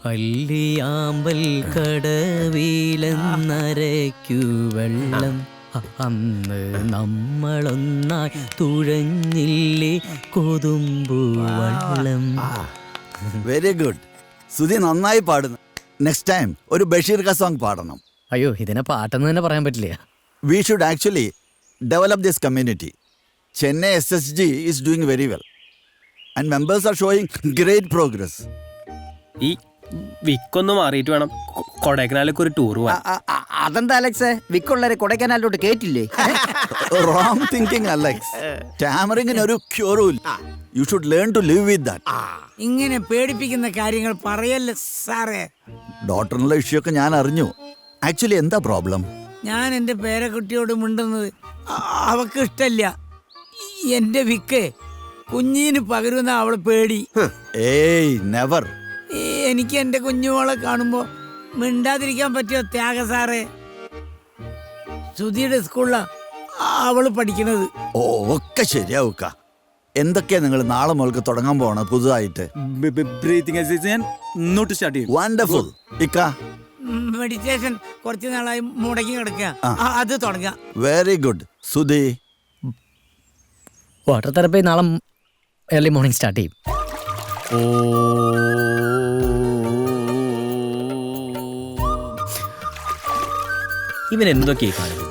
അല്ലിയാമ്പൽ കടവിലെന്നരയ്ക്കു വെള്ളം അന്ന് നമ്മളൊന്നായി തുഴഞ്ഞില്ലേ കൊതുമ്പു വെള്ളം. Very good. സുധി നന്നായി പാടുന്നു. നെക്സ്റ്റ് ടൈം ഒരു ബഷീർ ക സോങ് പാടണം. അയ്യോ, ഇതിനെ പാട്ടെന്ന് തന്നെ പറയാൻ പറ്റില്ല. We should actually develop this community. Chennai SSG is doing very well and members are showing great progress. ഈ വിക്കൊന്ന് മാറിയിട്ട് വേണം കൊടൈക്കനാലിലേക്ക് ഒരു ടൂർ പോവാൻ. അതെന്താ Alex, വിക്കുള്ളവരെ കൊടൈക്കനാലിലോട്ട് കേറ്റില്ലേ? Wrong thinking, Alex. Tammering ഒരു ക്യൂറും ഇല്ല. You should learn to live with that. ഇങ്ങനെ പേടിപ്പിക്കുന്ന കാര്യങ്ങൾ പറയല്ലേ സാറേ. ഡോക്ടറിനുള്ള ഇഷ്യൂ ഒക്കെ ഞാൻ അറിഞ്ഞു. ആക്ച്വലി എന്താ പ്രോബ്ലം? ഞാൻ എൻ്റെ പേരക്കുട്ടിയോട് മിണ്ടുന്നത് അവക്ക് ഇഷ്ടല്ല. എൻ്റെ വിക്ക് കുഞ്ഞിന് പകരുന്ന അവളെ പേടി. ഏയ് നെവർ. എനിക്ക് എൻ്റെ കുഞ്ഞുമോളെ കാണുമ്പോൾ മിണ്ടാതിരിക്കാൻ പറ്റിയോ ത്യാഗ സാറേ? സുധിയുടെ സ്കൂളിലാ അവള് പഠിക്കണത്. ഓ, ഒക്കെ ശരിയാവുക. എന്തൊക്കെയാ നിങ്ങൾ നാളെ മുതൽക്ക് തുടങ്ങാൻ പോണത് പുതുതായിട്ട്? വണ്ടർഫുൾ. ഇക്ക മെഡിറ്റേഷൻ കുറച്ച് നാളായി മുടങ്ങി കിടക്കുക, അത് തുടങ്ങാം. Very good. Sudhi, water therapy നാളെ ഏർലി മോർണിംഗ് സ്റ്റാർട്ട് ചെയ്യും. ഇവൻ എന്തൊക്കെയാ കാണുന്നത്?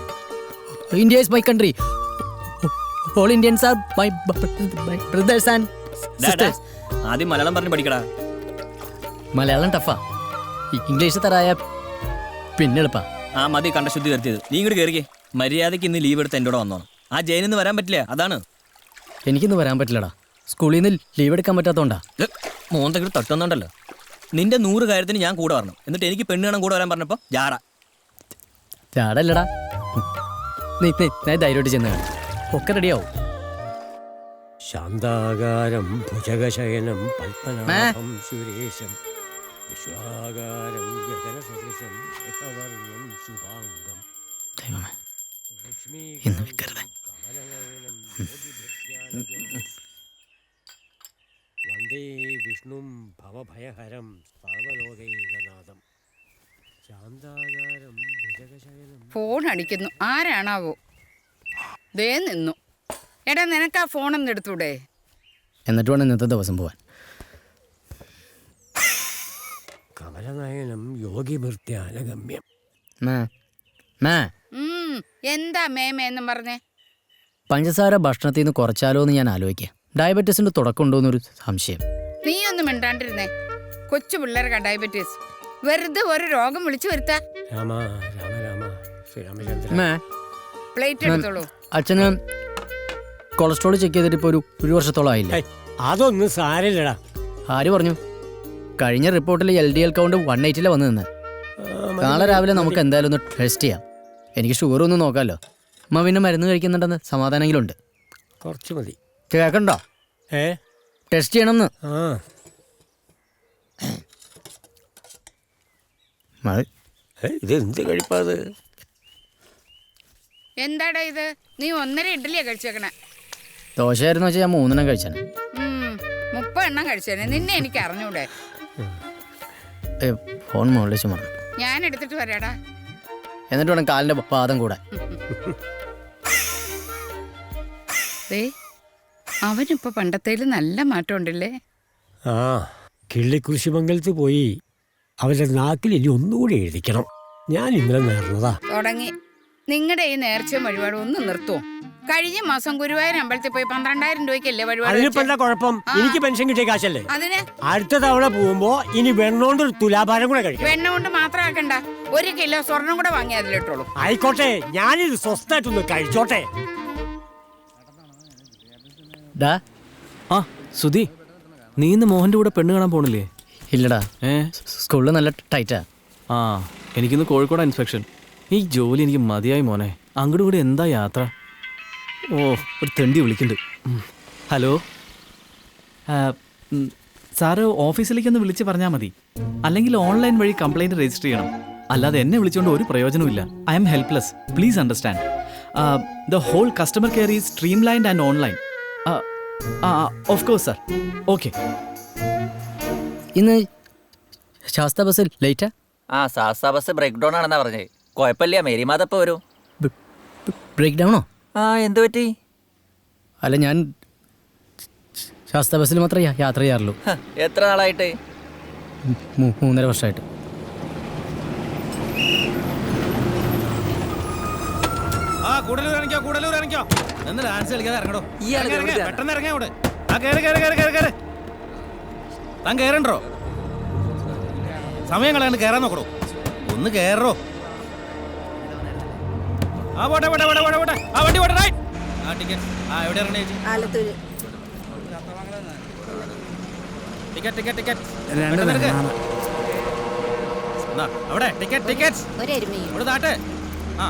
India is my country. All Indians are my brothers and sisters. ആദ്യം മലയാളം പറഞ്ഞ് പഠിക്കടാ. മലയാളം ടഫാ, ഇംഗ്ലീഷ് തരായ പിന്നെ എളുപ്പാ. ആ മതി കണ്ട ശുദ്ധി വരുത്തിയത്. നീ ഇങ്ങോട്ട് കയറിക്കേ. മര്യാദയ്ക്ക് ഇന്ന് ലീവ് എടുത്ത് എൻ്റെ കൂടെ വന്നോ. ആ ജയിലിൽ നിന്ന് വരാൻ പറ്റില്ല, അതാണ്. എനിക്കിന്ന് വരാൻ പറ്റില്ലടാ, സ്കൂളിൽ നിന്ന് ലീവ് എടുക്കാൻ പറ്റാത്തോണ്ടാ. മോന്തെങ്കിലും തട്ടുന്നുണ്ടല്ലോ. നിന്റെ 100 കാര്യത്തിന് ഞാൻ കൂടെ വരണം, എന്നിട്ട് എനിക്ക് പെണ്ണ് കാണാൻ കൂടെ വരാൻ പറഞ്ഞപ്പോൾ ചാടല്ലടാ. നീ ധൈര്യമായിട്ട് ചെന്ന് കാണും, ഒക്കെ റെഡിയാവും. ശാന്താകാരം ഭുജഗശയനം പൽപനാഭം സുരേശം വിശ്വാകാരം ഗഗനസദൃശം ശേഖവർണം ശുഭാംഗം ഇന്ന് വെക്കരുത്. വന്ദേ വിഷ്ണും ഭവഭയഹരം സർവലോകൈകനാഥം. ശാന്താകാരം ഭുജഗശയനം. ഫോൺ അടിക്കുന്നു, ആരാണാവോ? ദേ നിന്നു. എടാ, നിനക്ക് ആ ഫോണൊന്നും എടുത്തൂടെ? എന്നിട്ട് വേണം ഇന്നത്തെ ദിവസം പോവാൻ. കമലനയനം യോഗിഭൃത്യാനഗമ്യം. എന്താ മേമേന്നും പറഞ്ഞേ? പഞ്ചസാര ഭക്ഷണത്തിൽ നിന്ന് കുറച്ചാലോ എന്ന് ഞാൻ ആലോചിക്കാം. ഡയബറ്റീസിന്റെ തുടക്കം ഉണ്ടോന്നൊരു സംശയം. നീ ഒന്നും മിണ്ടാണ്ടിരുന്നേ. കൊച്ചു പിള്ളേർക്കാ ഡയബറ്റീസ്. വെറുതെ ഒരു രോഗം വിളിച്ചു വരുത്താ. രാമ രാമ രാമ ശ്രീരാമചന്ദ്ര. പ്ലേറ്റ് എടുത്തോളൂ. അച്ഛന് കൊളസ്ട്രോൾ ചെക്ക് ചെയ്തിട്ട് ഇപ്പോൾ ഒരു വർഷത്തോളം ആയില്ലേ? അതൊന്നും സാരമില്ലടാ. ആര് പറഞ്ഞു? കഴിഞ്ഞ റിപ്പോർട്ടിൽ LDL കൗണ്ട് 180 വന്നു നിന്ന്. നാളെ രാവിലെ നമുക്ക് എന്തായാലും ഒന്ന് ടെസ്റ്റ് ചെയ്യാം. എനിക്ക് ഷുഗർ ഒന്നും നോക്കാമല്ലോ. അമ്മ പിന്നെ മരുന്ന് കഴിക്കുന്നുണ്ടെന്ന് സമാധാനമെങ്കിലും ഉണ്ട്. കുറച്ച് മതി. കേൾക്കണ്ടോ? ടെസ്റ്റ് ചെയ്യണമെന്ന്. ഇതെന്ത് കഴിപ്പാത്? എന്താടാ ഇത്? നീ 1.5 ഇഡ്ഡലിയാ കഴിച്ചേക്കണേ. ദോശയായിരുന്നു വെച്ചാൽ ഞാൻ 3 എണ്ണം കഴിച്ചാണ്. 30 എണ്ണം കഴിച്ചേനെ. നിന്നെ എനിക്ക് അറിഞ്ഞൂടെ? ഫോൺ മുകളിൽ വെച്ച് മറന്നു. ഞാൻ എടുത്തിട്ട് വരാടാ. എന്നിട്ട് വേണം കാലിന്റെ പാദം കൂടെ. അവനിപ്പോ പണ്ടത്തേല് നല്ല മാറ്റം ഉണ്ടല്ലേ? കിള്ളിക്കുരിശുമംഗലത്ത് പോയി അവരുടെ നാക്കിൽ ഇനി ഒന്നുകൂടി എഴുതിക്കണം. ഞാൻ ഇന്നലെ നേർന്നതാ. തുടങ്ങി. നിങ്ങളുടെ ഈ നേർച്ചയും വഴിപാടും ഒന്ന് നിർത്തുവോ? കഴിഞ്ഞ മാസം ഗുരുവായൂർ അമ്പലത്തിൽ പോയി 12,000 രൂപയ്ക്കല്ലേ വഴിപാട്? അതിനിപ്പോ എന്താ കുഴപ്പം? എനിക്ക് പെൻഷൻ കിട്ടിയ കാശല്ലേ. അതിന് അടുത്ത തവണ പോകുമ്പോ ഇനി വെണ്ണോണ്ട് ഒരു തുലാഭാരം കൂടെ കഴിക്കും. വെണ്ണ കൊണ്ട് മാത്രം ആക്കണ്ട, 1 കിലോ സ്വർണം കൂടെ വാങ്ങി അതിലിട്ടോളൂ. ആയിക്കോട്ടെ, ഞാനിത് സ്വസ്ഥായിട്ടൊന്ന് കഴിച്ചോട്ടെ. സുധി, നീ ഇന്ന് മോഹന്റെ കൂടെ പെണ്ണ് കാണാൻ പോണില്ലേ? ഇല്ലടാ, സ്കൂളിൽ നല്ല ടൈറ്റാ. എനിക്കിന്ന് കോഴിക്കോട് ഇൻസ്പെക്ഷൻ. ഈ ജോലി എനിക്ക് മതിയായി മോനെ. അങ്ങോട്ട് കൂടി എന്താ യാത്ര? ഒരു തെണ്ടി വിളിക്കുന്നുണ്ട്. ഹലോ സാറ്, ഓഫീസിലേക്ക് വിളിച്ച് പറഞ്ഞാൽ മതി. അല്ലെങ്കിൽ ഓൺലൈൻ വഴി കംപ്ലൈൻറ്റ് രജിസ്റ്റർ ചെയ്യണം. അല്ലാതെ എന്നെ വിളിച്ചുകൊണ്ട് ഒരു പ്രയോജനമില്ല. I am helpless. Please understand. The whole customer care is streamlined and online. Of course sir. Okay. ഇന്ന് ശാസ്ത ബസ് ലേറ്റാ? ആ സാസാ ബസ് ബ്രേക്ക് ഡൗൺ ആണെന്നാ പറഞ്ഞേ. കുഴപ്പമില്ല, മേരിമാതപ്പ വരും. ബ്രേക്ക് ഡൗണോ? ആ എന്ത് പറ്റി? അല്ല, ഞാൻ ശാസ്ത ബസ്സിൽ മാത്രമേ യാത്ര ചെയ്യാറുള്ളൂ. എത്ര നാളായിട്ട്? 3.5 വർഷമായിട്ട്. ഡാൻസ് കളിക്കാതെ ഇറങ്ങടോ. പെട്ടെന്ന് ഇറങ്ങാ അവിടെ. താൻ കേറണ്ടോ? സമയം കളയാണ്ട് കേറാൻ നോക്കണോ? ഒന്ന് കേറോ. ആ പോട്ടെ പോട്ടെ പോട്ടെ പോട്ടെ പോട്ടെ. ആ വണ്ടി പോട്ടെ. റൈറ്റ്. ആ ടിക്കറ്റ്. ആ എവിടെ ഇറങ്ങണേ ചേച്ചി? Ticket ticket ticket. അവിടെ ടിക്കറ്റ് ടിക്കറ്റ്. ഇവിടെ താട്ടെ. ആ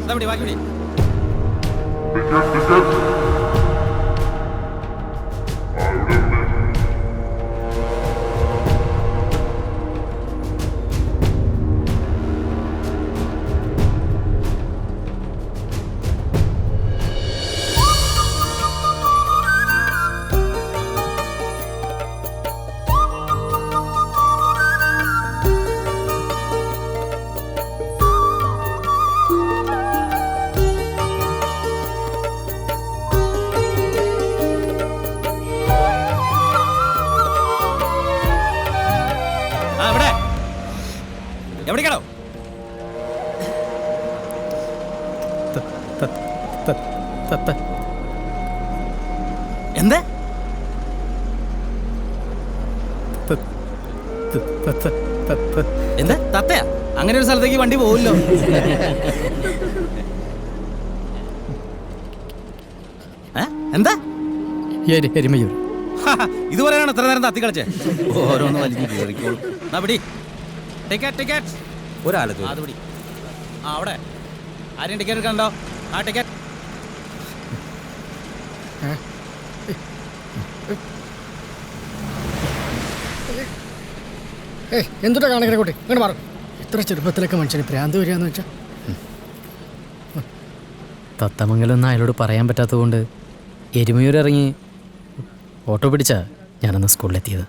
ഇതാ പിടി, ബാക്കി പിടി. എവിടേക്കാണോ? എന്താ എന്താ തത്തയാ? അങ്ങനെ ഒരു സ്ഥലത്തേക്ക് വണ്ടി പോവില്ലോ. എന്താ എരുമയൂർ? ഇതുപോലെയാണ് എത്ര നേരം തത്തി കളിച്ചേ? ഓരോന്ന് വലിഞ്ഞു കയറിക്കോളൂ. പിടി ടിക്കറ്റ് ടിക്കറ്റ്. ഒരാളത് അത് പിടി. ആ അവിടെ ആരെയും ടിക്കറ്റ് എടുക്കണ്ടോ? ആ ടിക്കറ്റ്. എന്തുട്ടാ കാണിക്കണ കുട്ടി? ഇങ്ങനെ മാറും. ഇത്ര ചെറുപ്പത്തിലൊക്കെ മനുഷ്യന് ഭ്രാന്ത് വരികയെന്ന് വെച്ചാൽ. തത്തമംഗലം അയാളോട് പറയാൻ പറ്റാത്തത് കൊണ്ട് എരുമയൂർ ഇറങ്ങി ഓട്ടോ പിടിച്ചാ ഞാനന്ന് സ്കൂളിലെത്തിയത്.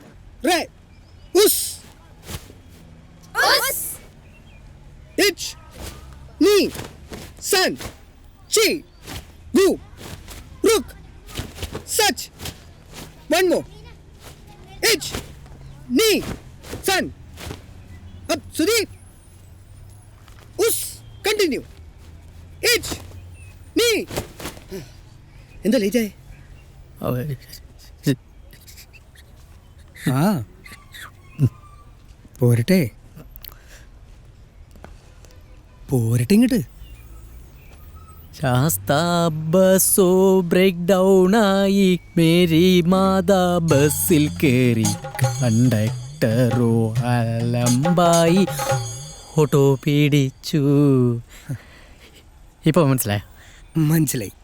എന്താ ലേറ്റായി? ആ പോരട്ടെ പോരട്ടെ ഇങ്ങോട്ട്. ശാസ്ത ബസ്സോ ബ്രേക്ക് ഡൗൺ ആയി, മേരി മാതാ ബസ്സിൽ കയറി, കണ്ടക്ടറോ അലമ്പായി, ഓട്ടോ പിടിച്ചു. ഇപ്പൊ മനസ്സിലായി? മനസ്സിലായി.